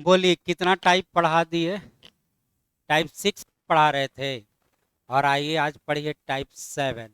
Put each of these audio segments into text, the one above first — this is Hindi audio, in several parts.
बोलिए कितना टाइप पढ़ा दिए। टाइप 6 पढ़ा रहे थे और आइए आज पढ़िए टाइप 7।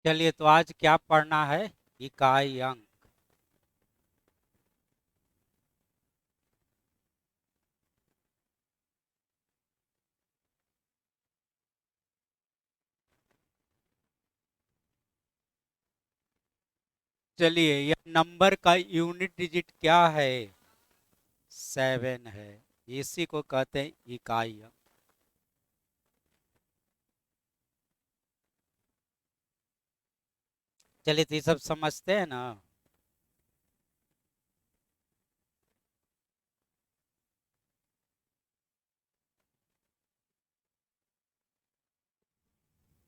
चलिए तो आज क्या पढ़ना है। इकाई अंक। चलिए यह नंबर का यूनिट डिजिट क्या है। 7 है। इसी को कहते हैं इकाई अंक। चलिए तो ये सब समझते हैं ना।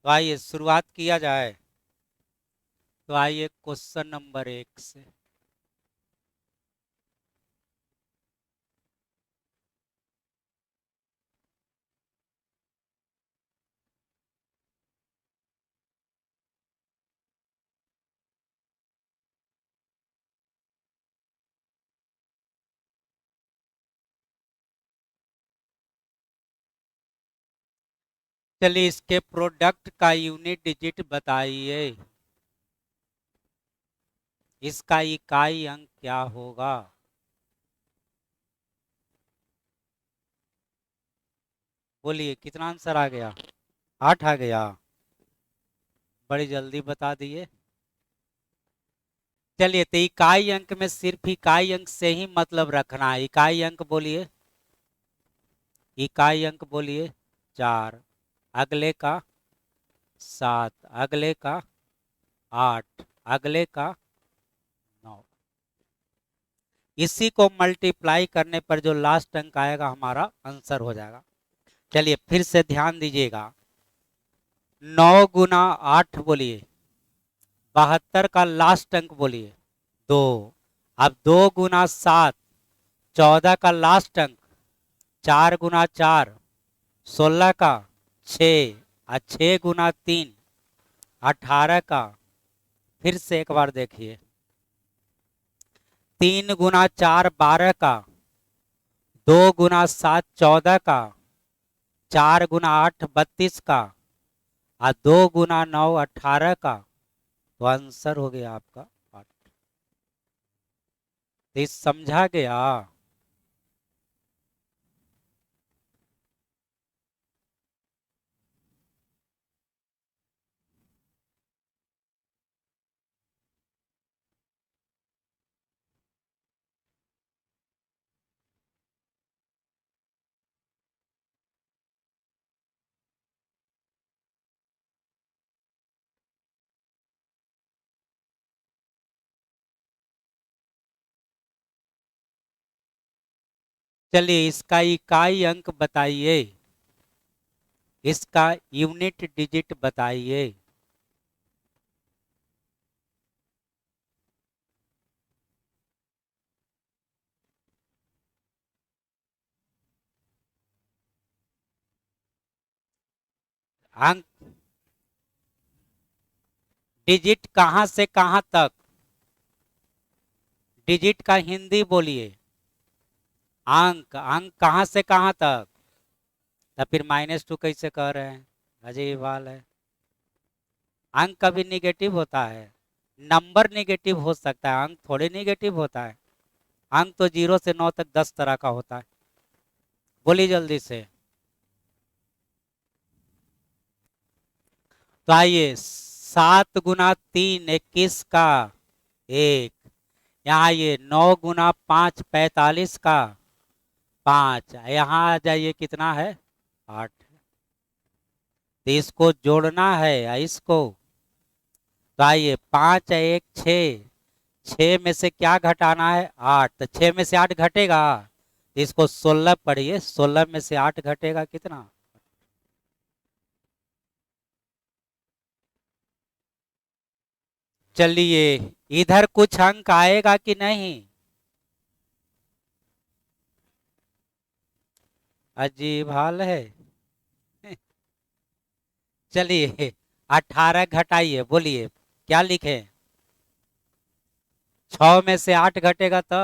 तो आइए शुरुआत किया जाए। तो आइए क्वेश्चन नंबर 1 से। चलिए इसके प्रोडक्ट का यूनिट डिजिट बताइए। इसका इकाई अंक क्या होगा। बोलिए कितना आंसर आ गया। 8 आ गया। बड़ी जल्दी बता दिए। चलिए तो इकाई अंक में सिर्फ इकाई अंक से ही मतलब रखना है। इकाई अंक बोलिए। इकाई अंक बोलिए 4। अगले का 7। अगले का 8। अगले का 9। इसी को मल्टीप्लाई करने पर जो लास्ट अंक आएगा हमारा आंसर हो जाएगा। चलिए फिर से ध्यान दीजिएगा। 9 गुना 8 बोलिए। 72 का लास्ट अंक बोलिए 2। अब 2 गुना 7 14 का लास्ट अंक। 4 गुना 4 16 का 6। और 6 गुना 3 18 का। फिर से एक बार देखिए। 3 गुना 4 12 का। 2 गुना 7 14 का। 4 गुना 8 32 का। और 2 गुना 9 18 का। तो आंसर हो गया आपका 8। तो इस समझा गया। चलिए इसका इकाई अंक बताइए। इसका यूनिट डिजिट बताइए। अंक डिजिट कहां से कहां तक, डिजिट का हिंदी बोलिए। अंक, अंक कहां से कहां तक, तो फिर -2 कैसे कह रहे हैं, अजीब हाल है। अंक कभी निगेटिव होता है, नंबर निगेटिव हो सकता है, अंक थोड़े निगेटिव होता है। अंक तो 0 से 9 तक 10 तरह का होता है। बोलिए जल्दी से। तो आइए, 7 गुना 3 21 का एक, यहाँ ये 9 गुना 5 45 का 5, यहाँ आ जाइए कितना है 8। तो इसको जोड़ना है या इसको, तो आइए 5 1 6, 6 में से क्या घटाना है 8, तो 6 में से 8 घटेगा, तो इसको 16 पढ़िए, 16 में से 8 घटेगा कितना। चलिए, इधर कुछ अंक आएगा कि नहीं, अजीब हाल है। चलिए 18 घटाइए, बोलिए क्या लिखे, 6 में से 8 घटेगा तो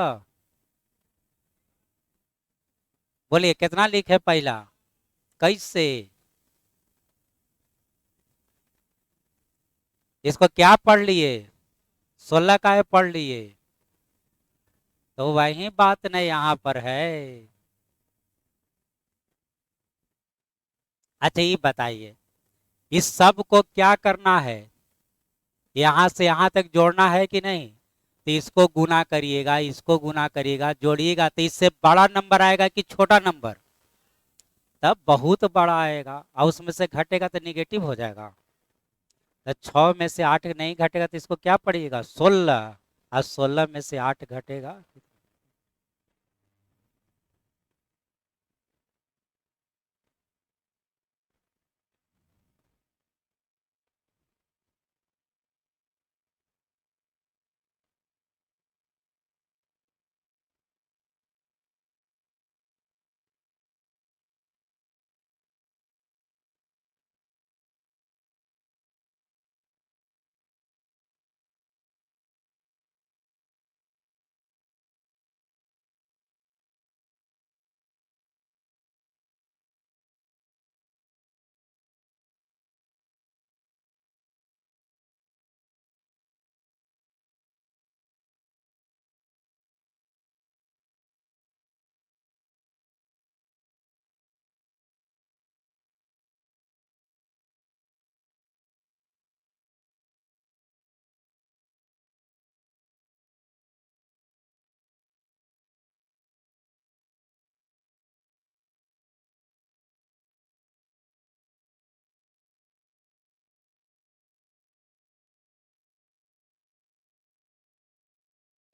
बोलिए कितना लिखे पहला, कैसे, इसको क्या पढ़ लिए, 16 का है पढ़ लिए, तो वही बात नहीं यहाँ पर है। अच्छा ये बताइए, इस सब को क्या करना है, यहाँ से यहाँ तक जोड़ना है कि नहीं, तो इसको गुना करिएगा, इसको गुना करिएगा, जोड़िएगा, तो इससे बड़ा नंबर आएगा कि छोटा नंबर, तब बहुत बड़ा आएगा, और उसमें से घटेगा तो निगेटिव हो जाएगा। तो 6 में से 8 नहीं घटेगा तो इसको क्या पढ़िएगा 16, और 16 में से 8 घटेगा।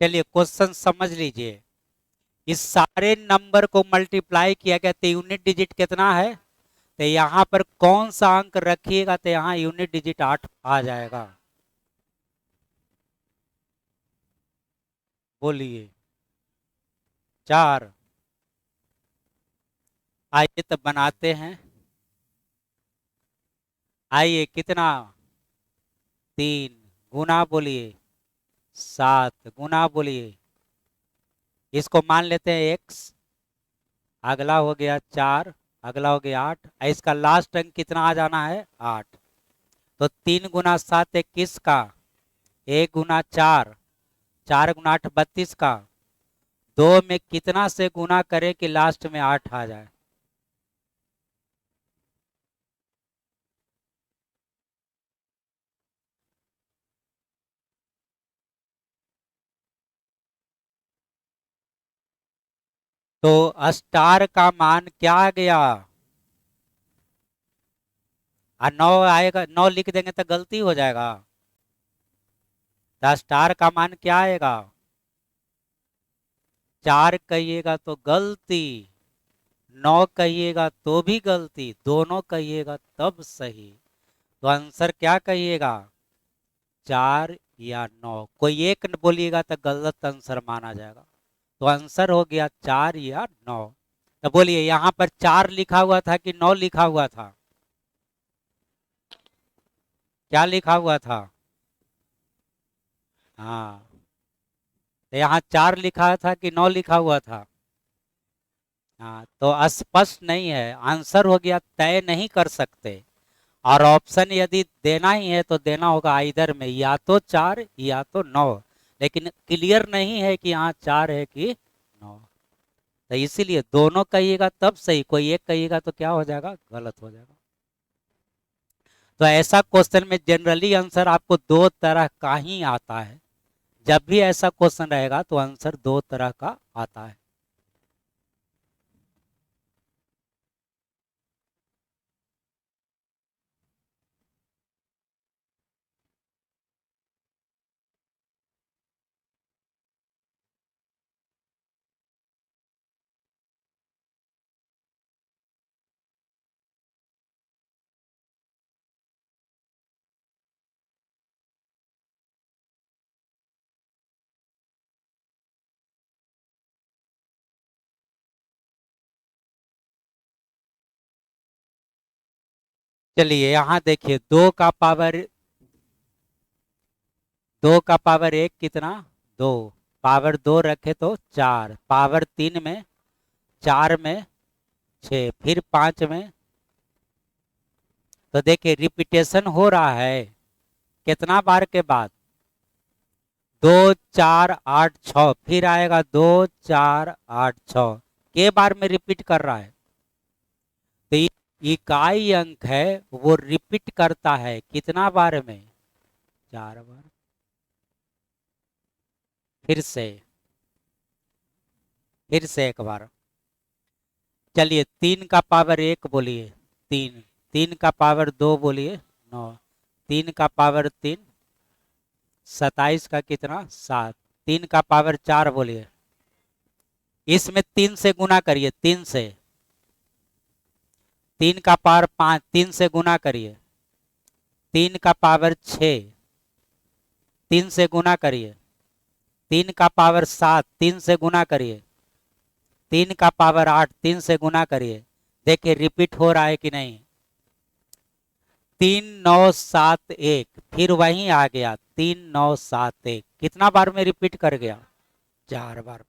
चलिए क्वेश्चन समझ लीजिए, इस सारे नंबर को मल्टीप्लाई किया गया तो यूनिट डिजिट कितना है, तो यहाँ पर कौन सा अंक रखिएगा तो यहाँ यूनिट डिजिट 8 आ जाएगा, बोलिए 4। आइए तब बनाते हैं, आइए कितना 3 गुना बोलिए 7 गुना बोलिए, इसको मान लेते हैं x, अगला हो गया 4, अगला हो गया 8, इसका लास्ट अंक कितना आ जाना है 8। तो 3 गुना 7 21 का, 1 गुना 4, 4 गुना 8 32 का, 2 में कितना से गुना करें कि लास्ट में 8 आ जाए, तो स्टार का मान क्या आ गया, और 9 आएगा, 9 लिख देंगे तो गलती हो जाएगा, तो स्टार का मान क्या आएगा, 4 कहिएगा तो गलती, 9 कहिएगा तो भी गलती, दोनों कहिएगा तब सही, तो आंसर क्या कहिएगा 4 या 9, कोई एक बोलिएगा तो गलत आंसर माना जाएगा, तो आंसर हो गया 4 या 9। तो बोलिए यहाँ पर 4 लिखा हुआ था कि 9 लिखा हुआ था, क्या लिखा हुआ था, हाँ, तो यहाँ 4 लिखा था कि 9 लिखा हुआ था? हाँ, तो स्पष्ट नहीं है, आंसर हो गया तय नहीं कर सकते। और ऑप्शन यदि देना ही है तो देना होगा इधर में, या तो 4 या तो 9, लेकिन क्लियर नहीं है कि यहाँ 4 है कि 9। तो इसीलिए दोनों कहिएगा तब सही, कोई एक कहिएगा तो क्या हो जाएगा, गलत हो जाएगा। तो ऐसा क्वेश्चन में जनरली आंसर आपको दो तरह का ही आता है। जब भी ऐसा क्वेश्चन रहेगा तो आंसर दो तरह का आता है। चलिए यहाँ देखिए, 2 का पावर 1 कितना, 2, पावर 2 रखे तो 4, पावर 3 में, 4 में 6, फिर 5 में। तो देखिए रिपीटेशन हो रहा है कितना बार के बाद, 2 4 8 6, फिर आएगा 2 4 8 6 के बार में रिपीट कर रहा है। तो इकाई अंक है वो रिपीट करता है कितना बार में, 4 बार। फिर से, फिर से एक बार। चलिए 3 का पावर 1 बोलिए, 3, 3 का पावर 2 बोलिए, 9, 3 का पावर 3, 27 का कितना, 7, 3 का पावर 4 बोलिए, इसमें 3 से गुना करिए, 3 से, 3 का पावर 5, 3 से गुना करिए, 3 का पावर 6, 3 से गुना करिए, 3 का पावर 7, 3 से गुना करिए, 3 का पावर 8, 3 से गुना करिए। देखिए रिपीट हो रहा है कि नहीं, 3 9 7 1, फिर वहीं आ गया 3 9 7 1, कितना बार में रिपीट कर गया, 4 बार।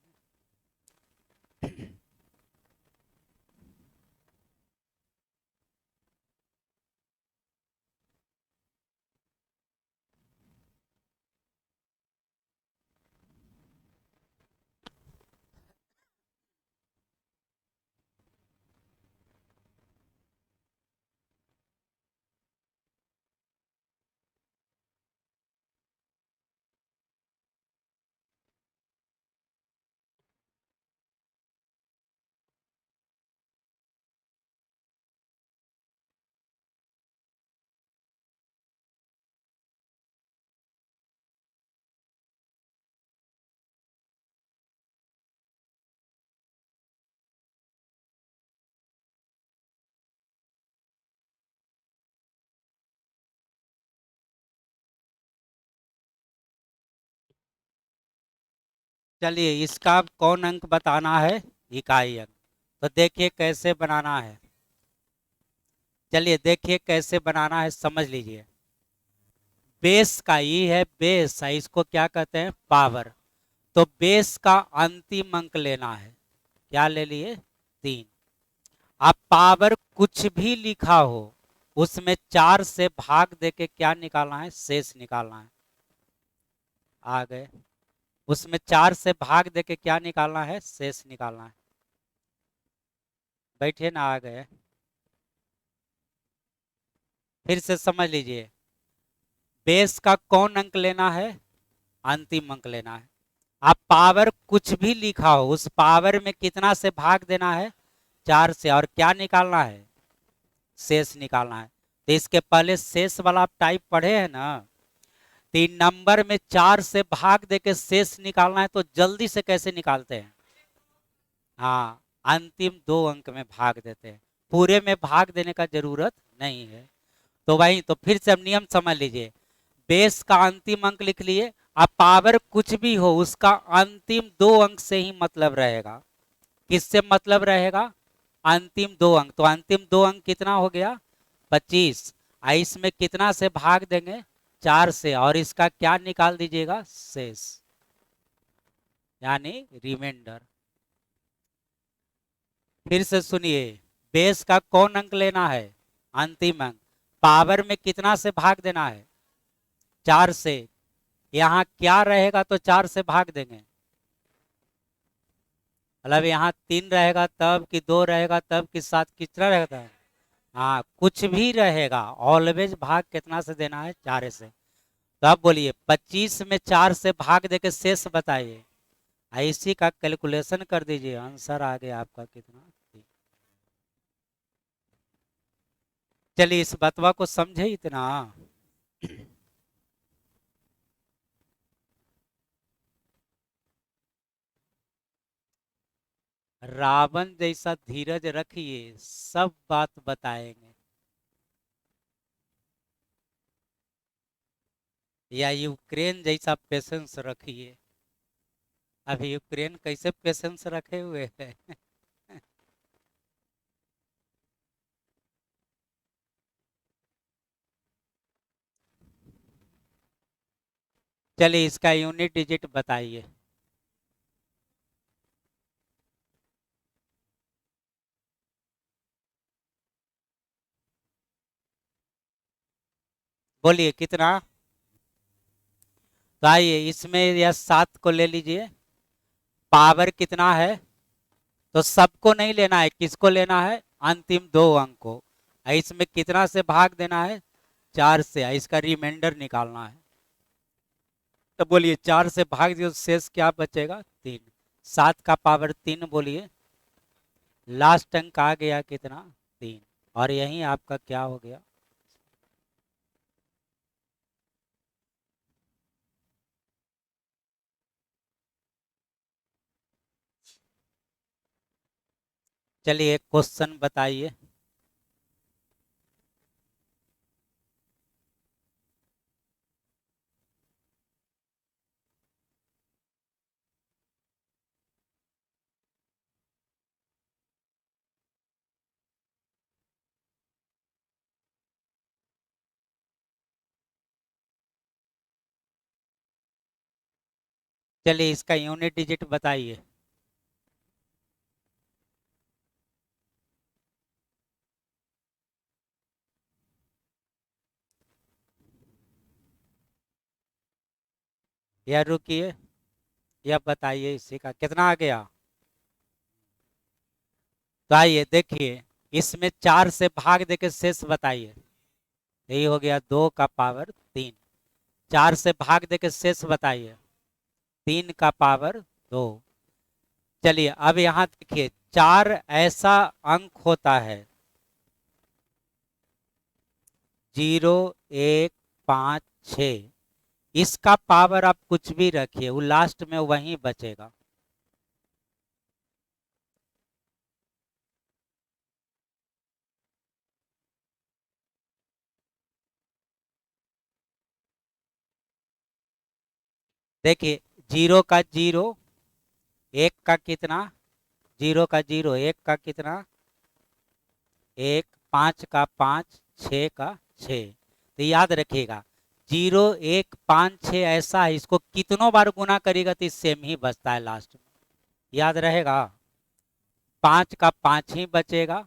चलिए इसका कौन अंक बताना है, इकाई अंक। तो देखिए कैसे बनाना है, चलिए देखिए कैसे बनाना है, समझ लीजिए। बेस का ई है, बेस है, इसको क्या कहते हैं, पावर। तो बेस का अंतिम अंक लेना है, क्या ले लिए, 3। अब पावर कुछ भी लिखा हो उसमें 4 से भाग देके क्या निकालना है, शेष निकालना है। आ गए, उसमें 4 से भाग देके क्या निकालना है, शेष निकालना है। बैठिए ना, आ गए। फिर से समझ लीजिए, बेस का कौन अंक लेना है, अंतिम अंक लेना है। आप पावर कुछ भी लिखा हो उस पावर में कितना से भाग देना है, 4 से, और क्या निकालना है, शेष निकालना है। तो इसके पहले शेष वाला आप टाइप पढ़े हैं ना, 3 नंबर में 4 से भाग देके शेष निकालना है, तो जल्दी से कैसे निकालते हैं, हाँ, अंतिम 2 अंक में भाग देते हैं, पूरे में भाग देने का जरूरत नहीं है। तो वही, तो फिर से अब नियम समझ लीजिए, बेस का अंतिम अंक लिख लिए। अब पावर कुछ भी हो उसका अंतिम 2 अंक से ही मतलब रहेगा, किससे मतलब रहेगा, अंतिम 2 अंक। तो अंतिम 2 अंक कितना हो गया, 25। इसमें कितना से भाग देंगे, 4 से, और इसका क्या निकाल दीजिएगा, शेष, यानी रिमाइंडर। फिर से सुनिए, बेस का कौन अंक लेना है, अंतिम अंक। पावर में कितना से भाग देना है, 4 से। यहाँ क्या रहेगा तो 4 से भाग देंगे, मतलब यहाँ 3 रहेगा तब, कि 2 रहेगा तब, कि 7, कितना रहेगा। हाँ, कुछ भी रहेगा, ऑलवेज भाग कितना से देना है, 4 से। तो आप बोलिए 25 में 4 से भाग दे के शेष बताइए, इसी का कैलकुलेशन कर दीजिए, आंसर आ गया आपका कितना। चलिए इस बतवा को समझे इतना। रावण जैसा धीरज रखिए, सब बात बताएंगे। या यूक्रेन जैसा पेशेंस रखिए। अभी यूक्रेन कैसे पेशेंस रखे हुए है। चलिए इसका यूनिट डिजिट बताइए। बोलिए कितना। तो आइए इसमें यह 7 को ले लीजिए, पावर कितना है, तो सबको नहीं लेना है, किसको लेना है, अंतिम 2 अंक को। इसमें कितना से भाग देना है, 4 से, इसका रिमाइंडर निकालना है। तो बोलिए 4 से भाग दियो, शेष क्या बचेगा, 3। 7 का पावर 3 बोलिए, लास्ट अंक आ गया कितना, 3। और यही आपका क्या हो गया। चलिए एक क्वेश्चन बताइए। चलिए इसका यूनिट डिजिट बताइए। या रुकिए, या बताइए इसी का कितना आ गया। तो आइए देखिए, इसमें 4 से भाग देके शेष बताइए। यही हो गया 2 का पावर 3। 4 से भाग देके शेष बताइए, 3 का पावर 2। चलिए अब यहाँ देखिए, 4 ऐसा अंक होता है, 0, 1, 5, 6। इसका पावर आप कुछ भी रखिए, वो लास्ट में वहीं बचेगा। देखिए 0 का 0, 1 का कितना, 0 का 0, 1 का कितना, 1, 5 का 5, 6 का 6। तो याद रखिएगा, 0, 1, 5, 6 ऐसा है, इसको कितनों बार गुना करेगा तो सेम ही बचता है लास्ट में, याद रहेगा। 5 का 5 ही बचेगा,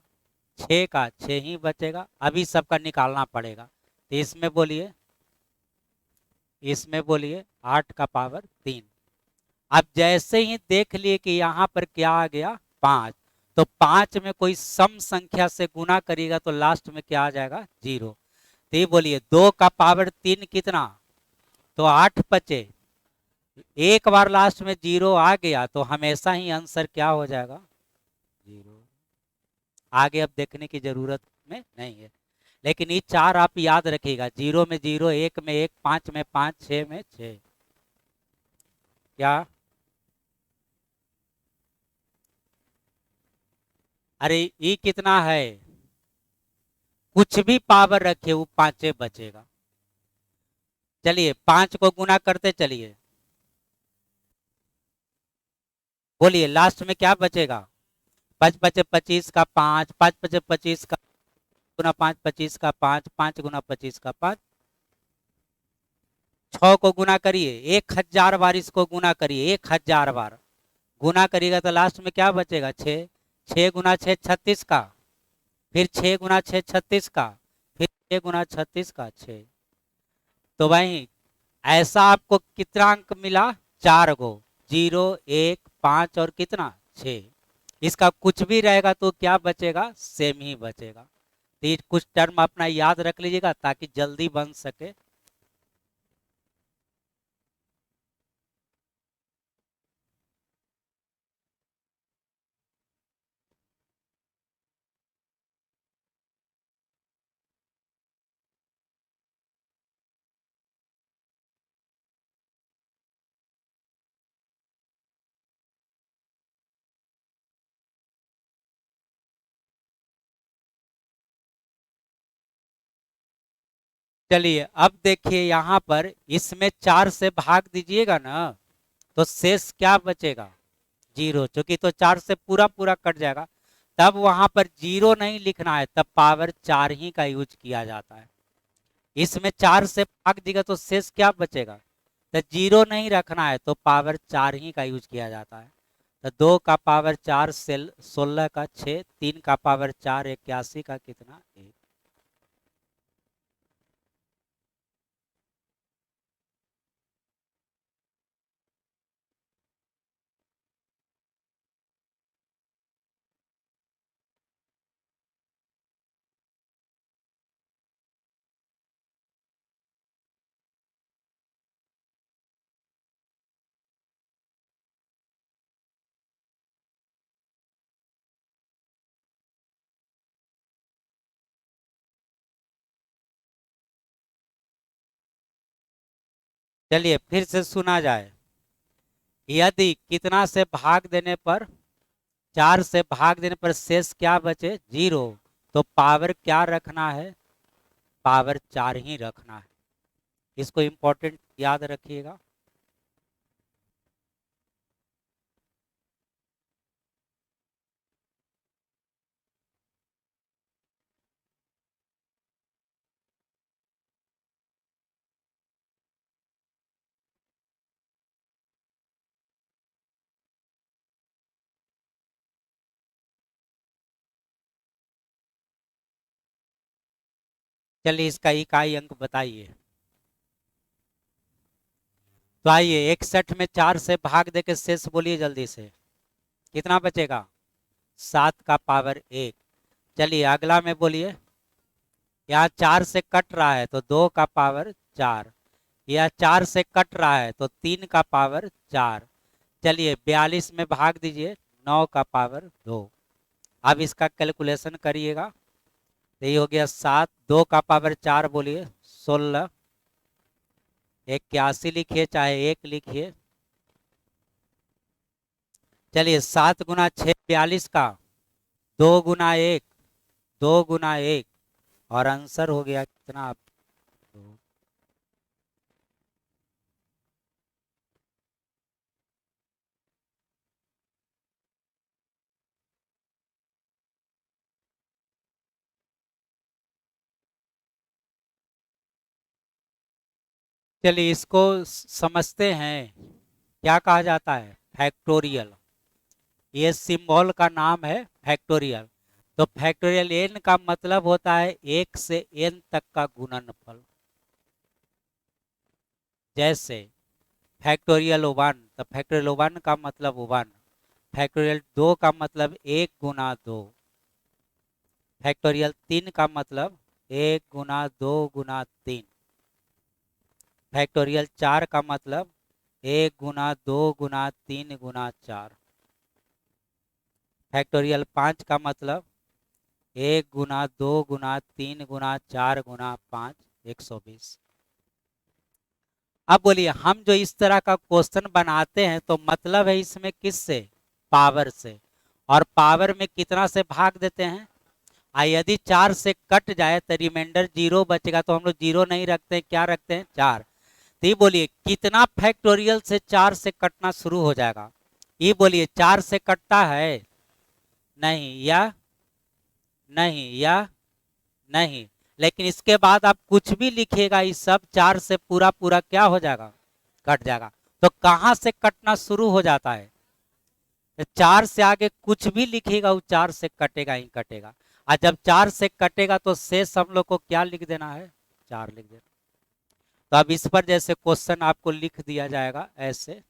6 का 6 ही बचेगा, अभी सबका निकालना पड़ेगा। तो इसमें बोलिए 8 का पावर 3। अब जैसे ही देख लिए कि यहाँ पर क्या आ गया, 5, तो 5 में कोई सम संख्या से गुना करेगा तो लास्ट में क्या आ जाएगा, 0। तो ये बोलिए 2 का पावर 3 कितना, तो 8 बचे। एक बार लास्ट में 0 आ गया तो हमेशा ही आंसर क्या हो जाएगा, 0। आगे अब देखने की जरूरत में नहीं है, लेकिन ये 4 आप याद रखिएगा, 0 में 0, 1 में 1, 5 में 5, 6 में 6। क्या, अरे ये कितना है, कुछ भी पावर रखे वो 5 बचेगा। चलिए 5 को गुना करते चलिए, बोलिए लास्ट में क्या बचेगा, 5 बचे 25 का 5, 5 बचे 25 का गुना 5, 25 का 5, 5 गुना 25 का 5। 6 को गुना करिए, 1000 बार इसको गुना करिए, 1000 बार गुना करिएगा तो लास्ट में क्या बचेगा? 6। 6 गुना 6 36 का, फिर 6 गुना 6 36 का, फिर 6 गुना 36 का 6। तो भाई ऐसा आपको कितना अंक मिला? 4 गो, 0 1 5 और कितना 6। इसका कुछ भी रहेगा तो क्या बचेगा? सेम ही बचेगा। तो ये कुछ टर्म अपना याद रख लीजिएगा ताकि जल्दी बन सके। चलिए अब देखिए यहाँ पर इसमें 4 से भाग दीजिएगा ना तो शेष क्या बचेगा? 0, क्योंकि तो 4 से पूरा पूरा कट जाएगा। तब वहां पर 0 नहीं लिखना है, तब पावर 4 ही का यूज किया जाता है। इसमें 4 से भाग देगा तो शेष क्या बचेगा? तो 0 नहीं रखना है तो पावर 4 ही का यूज किया जाता है। तो 2 का पावर 4 से 16 का 6, 3 का पावर 4 81 का कितना 1। चलिए फिर से सुना जाए। यदि कितना से भाग देने पर, 4 से भाग देने पर शेष क्या बचे? 0। तो पावर क्या रखना है? पावर 4 ही रखना है। इसको इंपॉर्टेंट याद रखिएगा। चलिए इसका इकाई अंक बताइए। तो आइए 61 में 4 से भाग दे के शेष बोलिए जल्दी से, कितना बचेगा? 7 का पावर 1। चलिए अगला में बोलिए। यहाँ 4 से कट रहा है तो 2 का पावर 4, या 4 से कट रहा है तो 3 का पावर 4। चलिए 42 में भाग दीजिए, 9 का पावर 2। अब इसका कैलकुलेशन करिएगा। तो ये हो गया 7, 2 का पावर 4 बोलिए 16, 81 लिखिए चाहे 1 लिखिए। चलिए 7 गुना 6 42 का, 2 गुना 1, 2 गुना 1, और आंसर हो गया कितना आप? 2। चलिए इसको समझते हैं। क्या कहा जाता है? फैक्टोरियल। ये सिंबल का नाम है फैक्टोरियल। तो फैक्टोरियल एन का मतलब होता है 1 से एन तक का गुणनफल। जैसे फैक्टोरियल 1, तो फैक्टोरियल 1 का मतलब 1। फैक्टोरियल 2 का मतलब 1 गुना 2। फैक्टोरियल 3 का मतलब 1 गुना 2 गुना 3। फैक्टोरियल 4 का मतलब 1 गुना 2 गुना 3 गुना 4। फैक्टोरियल 5 का मतलब 1 गुना 2 गुना 3 गुना 4 गुना 5, 120। अब बोलिए हम जो इस तरह का क्वेश्चन बनाते हैं तो मतलब है इसमें किससे? पावर से। और पावर में कितना से भाग देते हैं? यदि 4 से कट जाए तो रिमाइंडर 0 बचेगा, तो हम लोग 0 नहीं रखते हैं, क्या रखते हैं? 4। तो ये बोलिए कितना फैक्टोरियल से 4 से कटना शुरू हो जाएगा? ये बोलिए 4 से कटता है? नहीं, या नहीं, या नहीं। लेकिन इसके बाद आप कुछ भी लिखिएगा, इस सब 4 से पूरा पूरा क्या हो जाएगा, कट जाएगा। तो कहां से कटना शुरू हो जाता है, 4 से आगे कुछ भी लिखिएगा वो 4 से कटेगा ही कटेगा। और जब 4 से कटेगा तो शेष हम लोग को क्या लिख देना है, 4 लिख देना। तो अब इस पर जैसे क्वेश्चन आपको लिख दिया जाएगा ऐसे,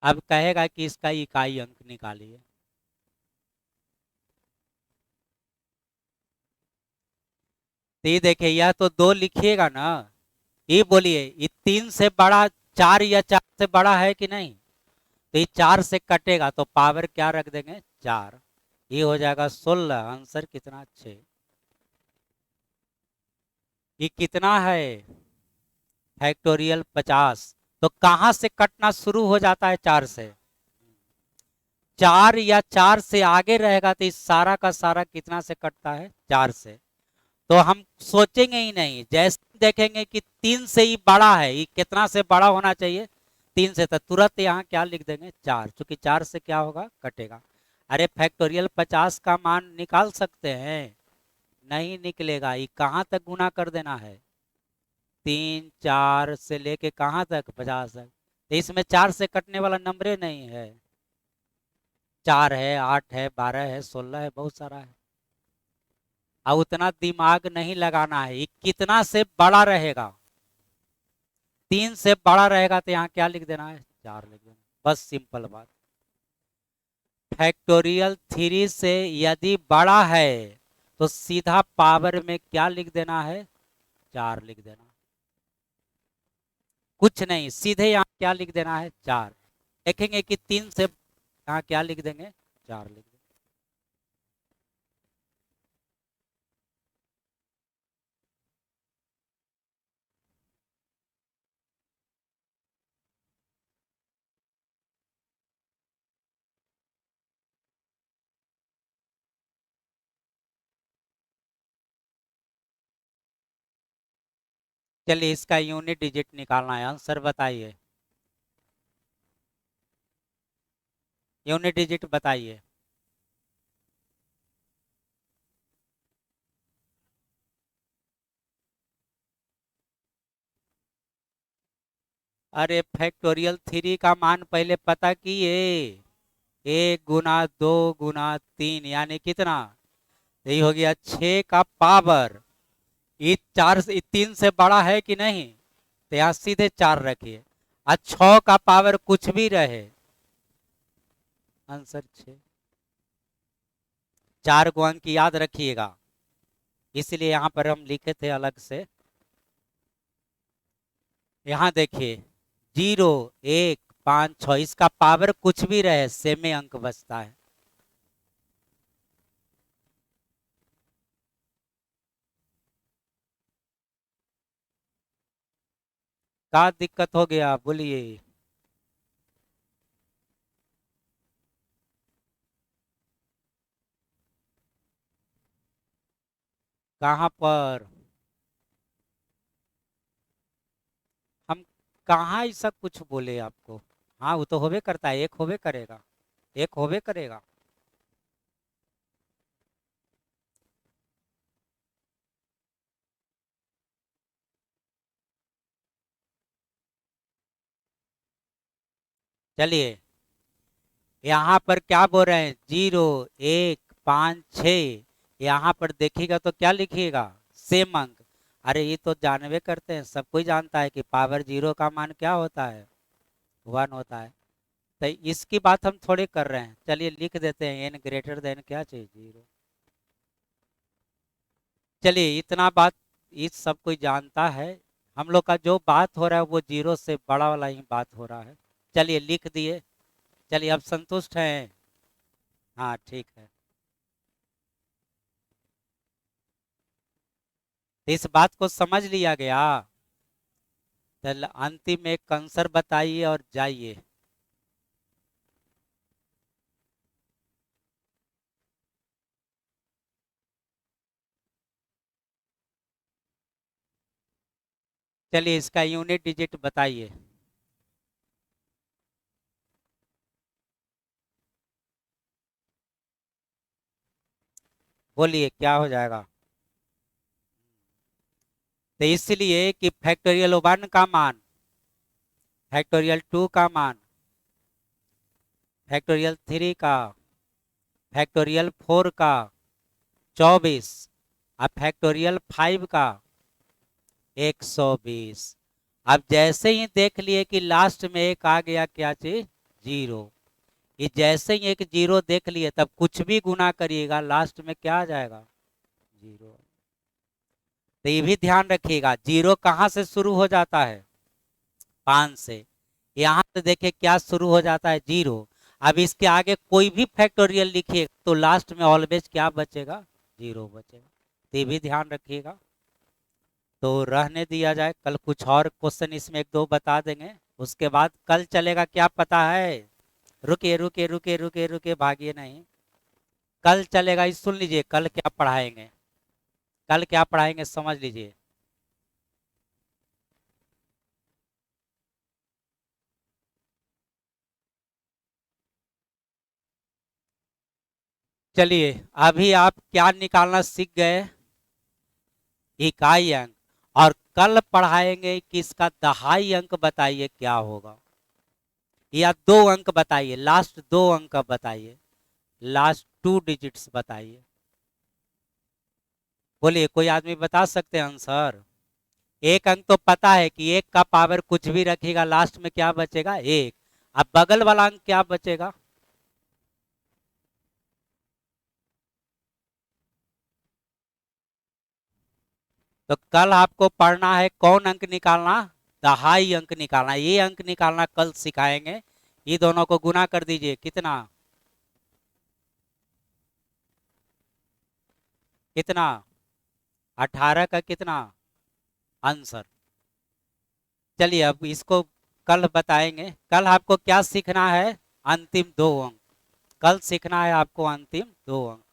अब कहेगा कि इसका इकाई अंक निकालिए। तो ये देखिए, यह तो 2 लिखिएगा ना, ये बोलिए ये 3 से बड़ा 4 या 4 से बड़ा है कि नहीं। तो ये 4 से कटेगा तो पावर क्या रख देंगे, 4। ये हो जाएगा 16। आंसर कितना, 6। ये कितना है, फैक्टोरियल 50। तो कहां से कटना शुरू हो जाता है, 4 से। 4 या 4 से आगे रहेगा तो इस सारा का सारा कितना से कटता है, 4 से। तो हम सोचेंगे ही नहीं, जैसे देखेंगे कि 3 से ही बड़ा है, ये कितना से बड़ा होना चाहिए, 3 से, तो तुरंत यहाँ क्या लिख देंगे, 4, क्योंकि 4 से क्या होगा, कटेगा। अरे फैक्टोरियल 50 का मान निकाल सकते हैं, नहीं निकलेगा, ये कहाँ तक गुना कर देना है, 3 4 से लेके कहाँ तक, 50 तक। तो इसमें 4 से कटने वाला नंबर नहीं है, 4 है, 8 है, 12 है, 16 है, बहुत सारा है। अब उतना दिमाग नहीं लगाना है, ये कितना से बड़ा रहेगा, 3 से बड़ा रहेगा तो यहाँ क्या लिख देना है, 4 लिख देना, बस सिंपल बात। फैक्टोरियल 3 से यदि बड़ा है तो सीधा पावर में क्या लिख देना है, 4 लिख देना, कुछ नहीं, सीधे यहाँ क्या लिख देना है, 4। देखेंगे कि 3 से यहाँ क्या लिख देंगे, 4 लिख देंगे। चलिए इसका यूनिट डिजिट निकालना है, आंसर बताइए, यूनिट डिजिट बताइए। अरे फैक्टोरियल 3 का मान पहले पता किए, 1 गुना 2 गुना 3 यानी कितना, यही हो गया 6 का पावर। ये 4 से 3 से बड़ा है कि नहीं, तो यहाँ सीधे 4 रखिए, और 6 का पावर कुछ भी रहे, आंसर 6। 4 को अंक याद रखिएगा, इसलिए यहाँ पर हम लिखे थे अलग से। यहाँ देखिए 0 1 5 6, इसका पावर कुछ भी रहे सेम में अंक बचता है। क्या दिक्कत हो गया, बोलिए। कहाँ पर, हम कहाँ ऐसा कुछ बोले आपको। हाँ वो तो होबे करता है, एक होबे करेगा, एक होबे करेगा। चलिए यहाँ पर क्या बोल रहे हैं, 0 1 5 6, यहाँ पर देखिएगा तो क्या लिखिएगा, सेम अंक। अरे ये तो जानवे करते हैं, सब कोई जानता है कि पावर 0 का मान क्या होता है, 1 होता है। तो इसकी बात हम थोड़ी कर रहे हैं, चलिए लिख देते हैं n ग्रेटर देन क्या चाहिए, 0। चलिए इतना बात इस सब कोई जानता है, हम लोग का जो बात हो रहा है वो 0 से बड़ा वाला ही बात हो रहा है। चलिए लिख दिए, चलिए अब संतुष्ट हैं, हाँ ठीक है। तो इस बात को समझ लिया गया। चल अंतिम एक आंसर बताइए और जाइए। चलिए इसका यूनिट डिजिट बताइए। बोलिए क्या हो जाएगा। तो इसलिए कि फैक्टोरियल 1 का मान, फैक्टोरियल 2 का मान, फैक्टोरियल 3 का, फैक्टोरियल 4 का 24, अब फैक्टोरियल 5 का 120। अब जैसे ही देख लिए कि लास्ट में एक आ गया क्या चीज, जीरो, ये जैसे ही एक जीरो देख लिए तब कुछ भी गुना करिएगा लास्ट में क्या आ जाएगा, जीरो। तो ये भी ध्यान रखिएगा, जीरो कहाँ से शुरू हो जाता है, 5 से। यहाँ से देखिए क्या शुरू हो जाता है, जीरो। अब इसके आगे कोई भी फैक्टोरियल लिखिए तो लास्ट में ऑलवेज क्या बचेगा, जीरो बचेगा। तो ये भी ध्यान रखिएगा। तो रहने दिया जाए, कल कुछ और क्वेश्चन इसमें एक दो बता देंगे, उसके बाद कल चलेगा क्या पता है। रुकिए रुकिए रुकिए रुकिए रुकिए, भागिए नहीं। कल चलेगा, इस सुन लीजिए कल क्या पढ़ाएंगे, कल क्या पढ़ाएंगे समझ लीजिए। चलिए, अभी आप क्या निकालना सीख गए, इकाई अंक। और कल पढ़ाएंगे कि इसका दहाई अंक बताइए क्या होगा, या 2 अंक बताइए, लास्ट 2 अंक बताइए, लास्ट 2 डिजिट्स बताइए। बोलिए कोई आदमी बता सकते हैं आंसर। एक अंक तो पता है कि एक का पावर कुछ भी रखिएगा लास्ट में क्या बचेगा, एक। अब बगल वाला अंक क्या बचेगा, तो कल आपको पढ़ना है कौन अंक निकालना, दहाई अंक निकालना, ये अंक निकालना कल सिखाएंगे। ये दोनों को गुना कर दीजिए, कितना, कितना, 18 का कितना आंसर। चलिए अब इसको कल बताएंगे। कल आपको क्या सीखना है, अंतिम 2 अंक। कल सीखना है आपको अंतिम 2 अंक।